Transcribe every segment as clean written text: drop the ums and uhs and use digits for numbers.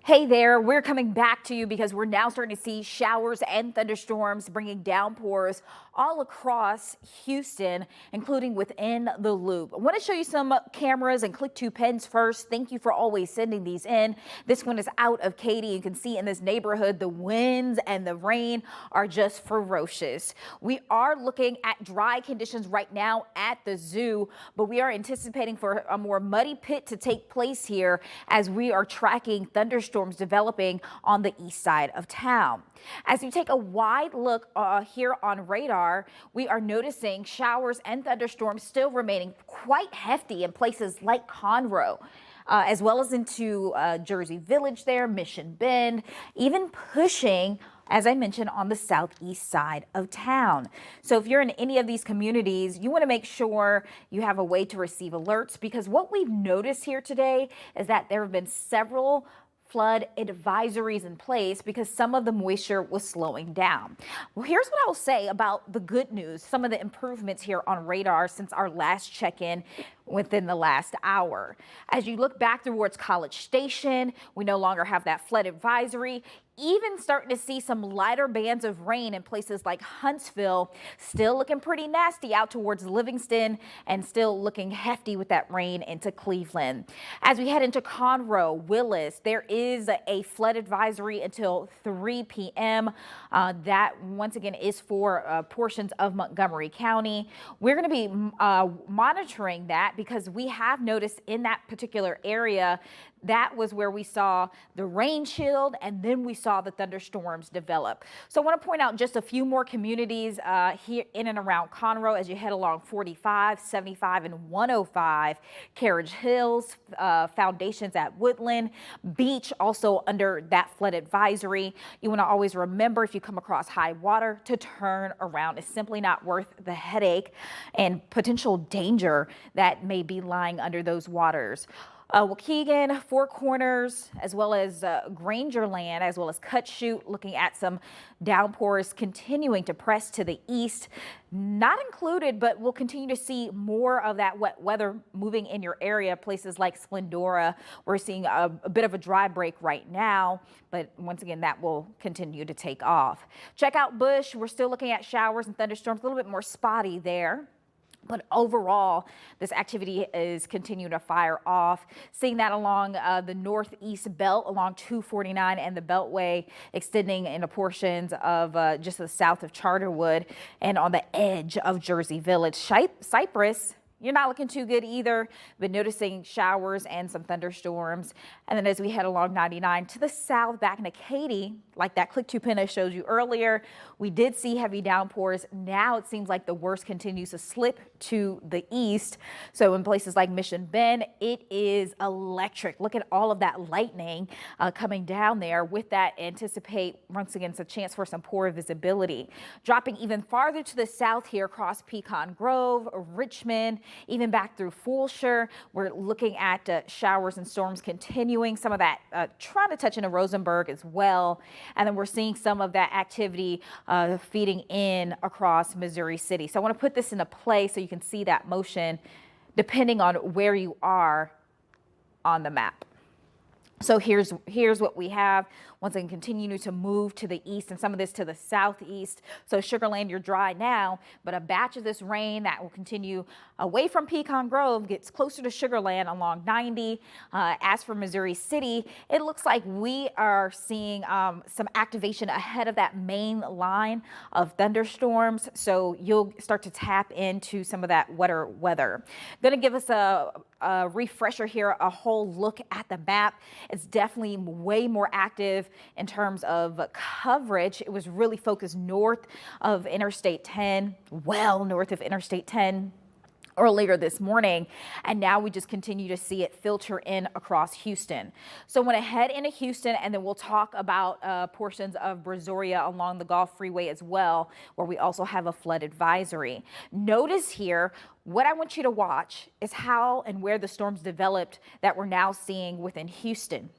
Hey there, we're coming back to you because we're now starting to see showers and thunderstorms bringing downpours all across Houston, including within the loop. I want to show you some cameras and click 2 pens first. Thank you for always sending these in. This one is out of Katy. You can see in this neighborhood, the winds and the rain are just ferocious. We are looking at dry conditions right now at the zoo, but we are anticipating for a more muddy pit to take place here as we are tracking thunderstorms developing on the east side of town. As you take a wide look here on radar, we are noticing showers and thunderstorms still remaining quite hefty in places like Conroe. As well as into Jersey Village there, Mission Bend, even pushing, as I mentioned, on the southeast side of town. So if you're in any of these communities, you want to make sure you have a way to receive alerts, because what we've noticed here today is that there have been several flood advisories in place because some of the moisture was slowing down. Well, here's what I'll say about the good news, some of the improvements here on radar since our last check-in within the last hour. As you look back towards College Station, we no longer have that flood advisory. Even starting to see some lighter bands of rain in places like Huntsville, still looking pretty nasty out towards Livingston and still looking hefty with that rain into Cleveland. As we head into Conroe, Willis, there is a flood advisory until 3 p.m. That once again is for portions of Montgomery County. We're going to be monitoring that because we have noticed in that particular area that was where we saw the rain shield and then we saw the thunderstorms develop. So I want to point out just a few more communities here in and around Conroe as you head along 45, 75, and 105. Carriage Hills, Foundations at Woodland, Beach also under that flood advisory. You want to always remember if you come across high water to turn around. It's simply not worth the headache and potential danger that may be lying under those waters. Waukegan, Four Corners, as well as Grangerland, as well as Cut Shoot, looking at some downpours continuing to press to the east. Not included, but we'll continue to see more of that wet weather moving in your area. Places like Splendora, we're seeing a bit of a dry break right now, but once again, that will continue to take off. Check out Bush. We're still looking at showers and thunderstorms, a little bit more spotty there. But overall, this activity is continuing to fire off. Seeing that along the northeast belt, along 249 and the Beltway, extending into portions of just the south of Charterwood and on the edge of Jersey Village. Cypress, you're not looking too good either, but noticing showers and some thunderstorms. And then as we head along 99 to the south back into Katy, like that click 2 pin I showed you earlier, we did see heavy downpours. Now it seems like the worst continues to slip to the east. So in places like Mission Bend, it is electric. Look at all of that lightning coming down there. With that, anticipate once again a chance for some poor visibility. Dropping even farther to the south here across Pecan Grove, Richmond, even back through Fulshire. We're looking at showers and storms continuing. Some of that trying to touch into Rosenberg as well. And then we're seeing some of that activity feeding in across Missouri City. So I want to put this into play so you can see that motion depending on where you are on the map. So here's what we have. Once again, continue to move to the east and some of this to the southeast. So Sugarland, you're dry now, but a batch of this rain that will continue away from Pecan Grove gets closer to Sugarland along 90. As for Missouri City, it looks like we are seeing some activation ahead of that main line of thunderstorms. So you'll start to tap into some of that wetter weather. Going to give us a refresher here, a whole look at the map. It's definitely way more active in terms of coverage. It was really focused north of Interstate 10, well north of Interstate 10 earlier this morning, and now we just continue to see it filter in across Houston. So I want to head into Houston, and then we'll talk about portions of Brazoria along the Gulf Freeway as well, where we also have a flood advisory. Notice here, what I want you to watch is how and where the storms developed that we're now seeing within Houston.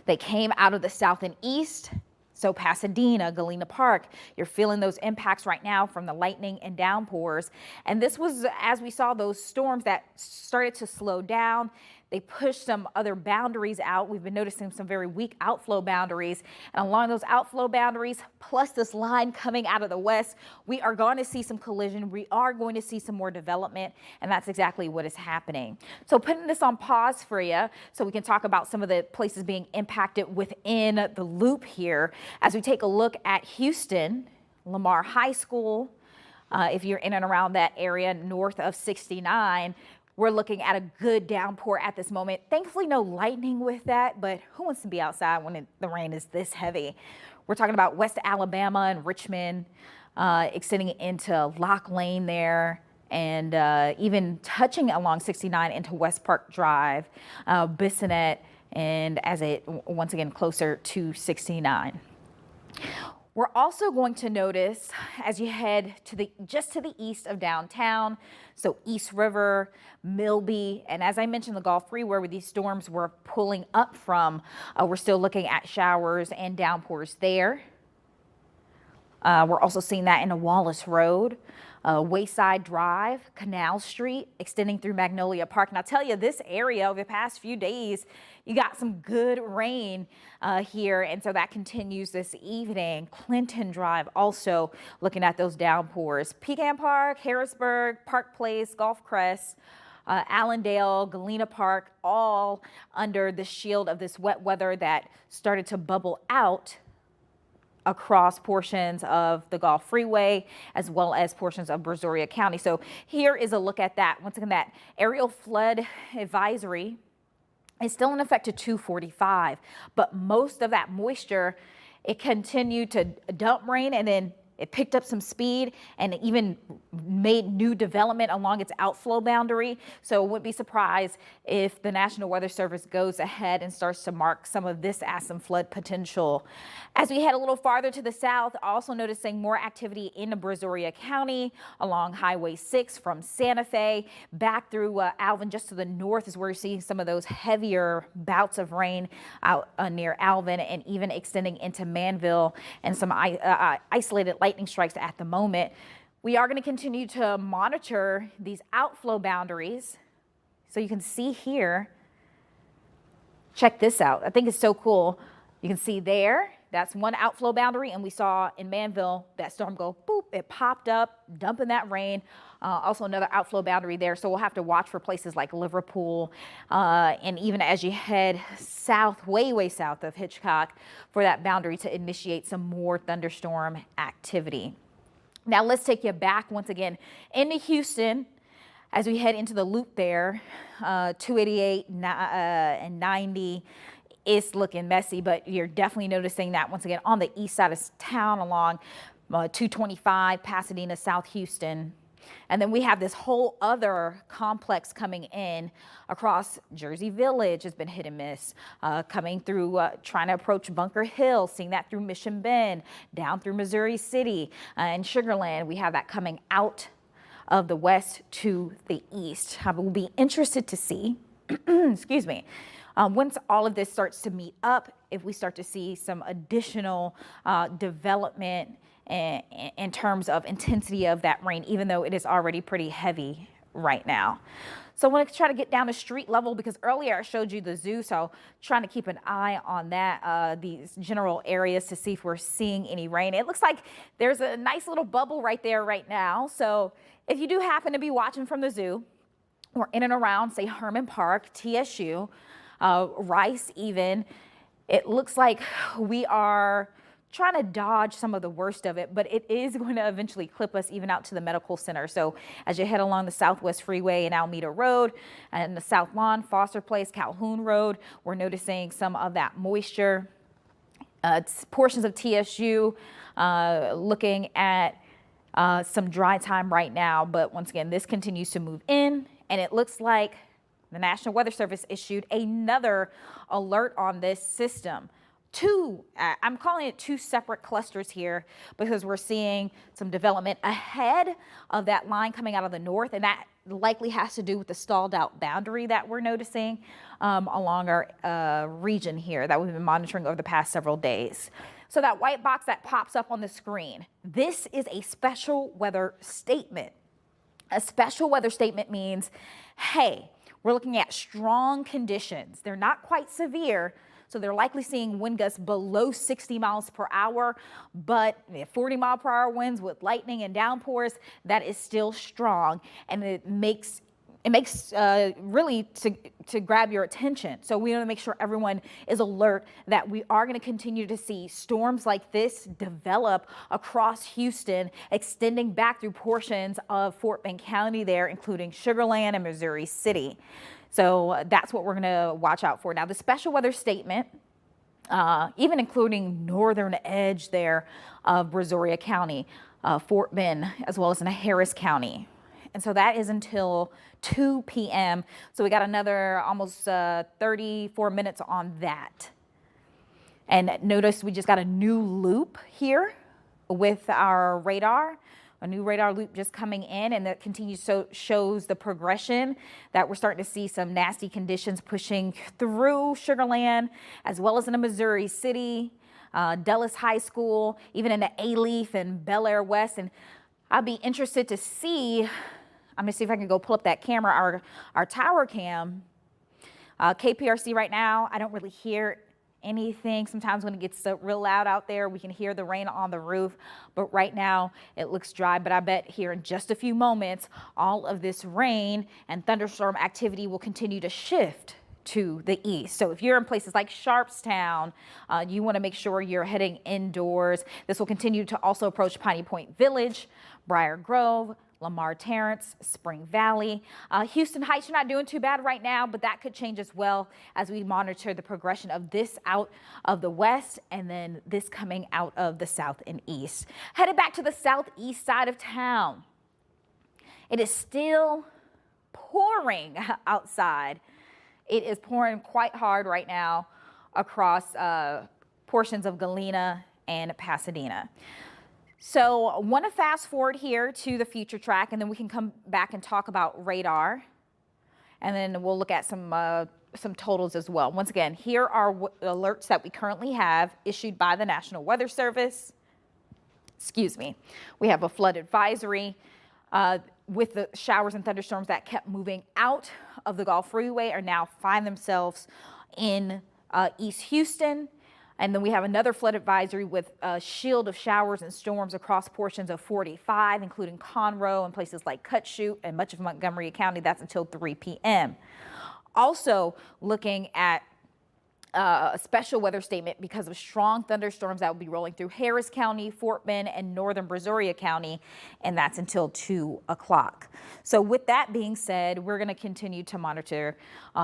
They came out of the south and east, So Pasadena, Galena Park, you're feeling those impacts right now from the lightning and downpours. And this was as we saw those storms that started to slow down. They pushed some other boundaries out. We've been noticing some very weak outflow boundaries. And along those outflow boundaries, plus this line coming out of the west, we are going to see some collision. We are going to see some more development. And that's exactly what is happening. So putting this on pause for you so we can talk about some of the places being impacted within the loop here. As we take a look at Houston, Lamar High School, if you're in and around that area north of 69, we're looking at a good downpour at this moment. Thankfully, no lightning with that, but who wants to be outside when the rain is this heavy? We're talking about West Alabama and Richmond, extending into Lock Lane there, and even touching along 69 into West Park Drive, Bissonnette, and as it once again closer to 69. We're also going to notice as you head to just to the east of downtown, so East River, Milby, and as I mentioned, the Gulf Freeway where these storms were pulling up from, we're still looking at showers and downpours there. We're also seeing that in the Wallace Road, Wayside Drive, Canal Street, extending through Magnolia Park. And I'll tell you, this area over the past few days, you got some good rain here. And so that continues this evening. Clinton Drive also looking at those downpours. Pecan Park, Harrisburg, Park Place, Gulf Crest, Allendale, Galena Park, all under the shield of this wet weather that started to bubble out across portions of the Gulf Freeway, as well as portions of Brazoria County. So here is a look at that. Once again, that aerial flood advisory is still in effect to 2:45, but most of that moisture, it continued to dump rain, and then it picked up some speed and even made new development along its outflow boundary. So wouldn't be surprised if the National Weather Service goes ahead and starts to mark some of this as some flood potential. As we head a little farther to the south, also noticing more activity in Brazoria County along Highway 6 from Santa Fe back through Alvin. Just to the north is where you're seeing some of those heavier bouts of rain out near Alvin, and even extending into Manville, and some isolated lightning strikes at the moment. We are going to continue to monitor these outflow boundaries. So you can see here, check this out. I think it's so cool. You can see there, that's one outflow boundary, and we saw in Manville that storm go boop, it popped up, dumping that rain. Also another outflow boundary there. So we'll have to watch for places like Liverpool, and even as you head south, way south of Hitchcock, for that boundary to initiate some more thunderstorm activity. Now let's take you back once again into Houston as we head into the loop there, 288 and 90. It's looking messy, but you're definitely noticing that once again on the east side of town along 225, Pasadena, South Houston. And then we have this whole other complex coming in across Jersey Village. Has been hit and miss, coming through, trying to approach Bunker Hill, seeing that through Mission Bend, down through Missouri City and Sugarland. We have that coming out of the west to the east. I will be interested to see, excuse me, once all of this starts to meet up, if we start to see some additional development in terms of intensity of that rain, even though it is already pretty heavy right now. So I want to try to get down to street level, because earlier I showed you the zoo, so trying to keep an eye on that, these general areas to see if we're seeing any rain. It looks like there's a nice little bubble right there right now. So if you do happen to be watching from the zoo or in and around, say, Herman Park, TSU, Rice even, it looks like we are trying to dodge some of the worst of it, but it is going to eventually clip us even out to the medical center. So as you head along the Southwest Freeway and Alameda Road and the South Lawn, Foster Place, Calhoun Road, we're noticing some of that moisture. Portions of TSU looking at some dry time right now, but once again, this continues to move in, and it looks like the National Weather Service issued another alert on this system. I'm calling it two separate clusters here, because we're seeing some development ahead of that line coming out of the north, and that likely has to do with the stalled out boundary that we're noticing along our region here that we've been monitoring over the past several days. So that white box that pops up on the screen, this is a special weather statement. A special weather statement means, hey, we're looking at strong conditions. They're not quite severe, so they're likely seeing wind gusts below 60 miles per hour, but 40-mile-per-hour winds with lightning and downpours, that is still strong, and it makes really to grab your attention. So we want to make sure everyone is alert that we are going to continue to see storms like this develop across Houston, extending back through portions of Fort Bend County there, including Sugar Land and Missouri City. So that's what we're going to watch out for. Now, the special weather statement, even including northern edge there of Brazoria County, Fort Bend, as well as in Harris County. And so that is until 2 p.m. So we got another almost 34 minutes on that. And notice we just got a new loop here with our radar, a new radar loop just coming in, and that continues shows the progression that we're starting to see some nasty conditions pushing through Sugar Land, as well as in Missouri City, Dulles High School, even in the A-Leaf and Bel Air West. And I'll be interested to see, I'm gonna see if I can go pull up that camera, our tower cam. KPRC right now, I don't really hear anything. Sometimes when it gets real loud out there, we can hear the rain on the roof, but right now it looks dry. But I bet here in just a few moments, all of this rain and thunderstorm activity will continue to shift to the east. So if you're in places like Sharpstown, you want to make sure you're heading indoors. This will continue to also approach Piney Point Village, Briar Grove, Lamar Terrace, Spring Valley. Houston Heights, you're not doing too bad right now, but that could change as well as we monitor the progression of this out of the west and then this coming out of the south and east. Headed back to the southeast side of town. It is still pouring outside. It is pouring quite hard right now across portions of Galena and Pasadena. So I want to fast forward here to the future track, and then we can come back and talk about radar, and then we'll look at some totals as well. Once again, here are alerts that we currently have issued by the National Weather Service. Excuse me. We have a flood advisory with the showers and thunderstorms that kept moving out of the Gulf Freeway are now find themselves in East Houston. And then we have another flood advisory with a shield of showers and storms across portions of 45, including Conroe and places like Cut Shoot and much of Montgomery County. That's until 3 p.m. Also looking at a special weather statement because of strong thunderstorms that will be rolling through Harris County, Fort Bend, and northern Brazoria County, and that's until 2 o'clock. So with that being said, we're going to continue to monitor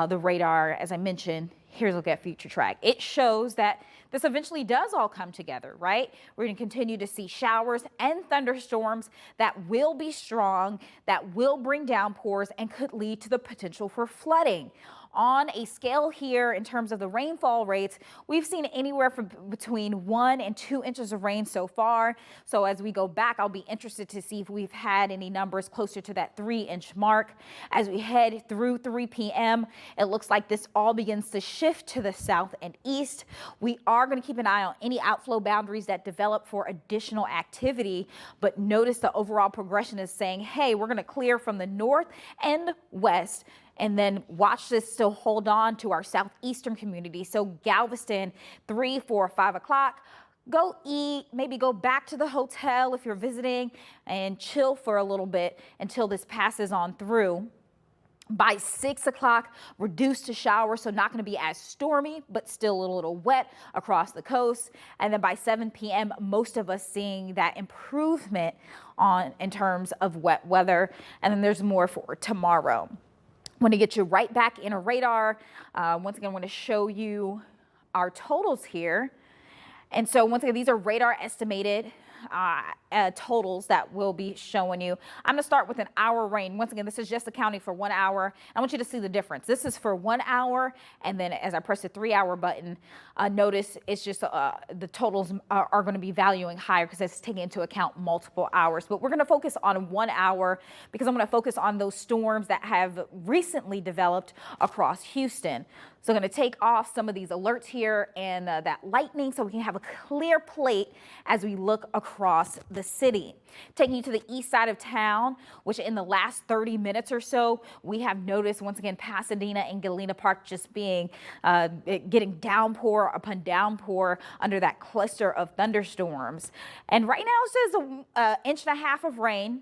the radar. As I mentioned, here's a look at future track. It shows that this eventually does all come together, right? We're going to continue to see showers and thunderstorms that will be strong, that will bring downpours and could lead to the potential for flooding. On a scale here in terms of the rainfall rates, we've seen anywhere from between 1 and 2 inches of rain so far. So as we go back, I'll be interested to see if we've had any numbers closer to that 3-inch mark. As we head through 3 p.m., it looks like this all begins to shift to the south and east. We are going to keep an eye on any outflow boundaries that develop for additional activity, but notice the overall progression is saying, hey, we're going to clear from the north and west. And then watch this still hold on to our southeastern community. So Galveston, 3, 4, 5 o'clock. Go eat, maybe go back to the hotel if you're visiting and chill for a little bit until this passes on through. By 6 o'clock, reduced to showers, so not going to be as stormy, but still a little wet across the coast. And then by 7 p.m., most of us seeing that improvement in terms of wet weather. And then there's more for tomorrow. I want to get you right back in a radar. Once again, I want to show you our totals here. And so once again, these are radar estimated totals that we'll be showing you. I'm going to start with an hour rain. Once again, this is just accounting for 1 hour. I want you to see the difference. This is for 1 hour, and then as I press the 3-hour button, notice it's just the totals are going to be valuing higher because it's taking into account multiple hours. But we're going to focus on 1 hour because I'm going to focus on those storms that have recently developed across Houston. So I'm going to take off some of these alerts here and that lightning so we can have a clear plate as we look across the city. Taking you to the east side of town, which in the last 30 minutes or so, we have noticed once again Pasadena and Galena Park just being getting downpour upon downpour under that cluster of thunderstorms. And right now it says an inch and a half of rain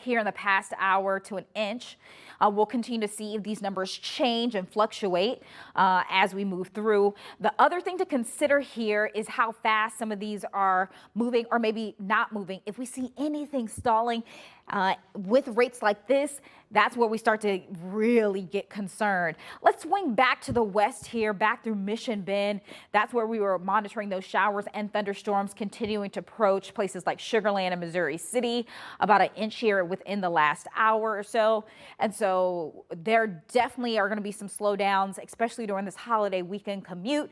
here in the past hour to an inch. We'll continue to see if these numbers change and fluctuate as we move through. The other thing to consider here is how fast some of these are moving or maybe not moving. If we see anything stalling with rates like this, that's where we start to really get concerned. Let's swing back to the west here, back through Mission Bend. That's where we were monitoring those showers and thunderstorms continuing to approach places like Sugar Land and Missouri City, about an inch here within the last hour or so. And so there definitely are going to be some slowdowns, especially during this holiday weekend commute.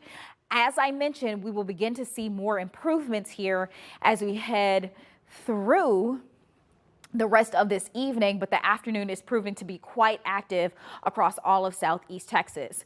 As I mentioned, we will begin to see more improvements here as we head through the rest of this evening, but the afternoon is proving to be quite active across all of Southeast Texas.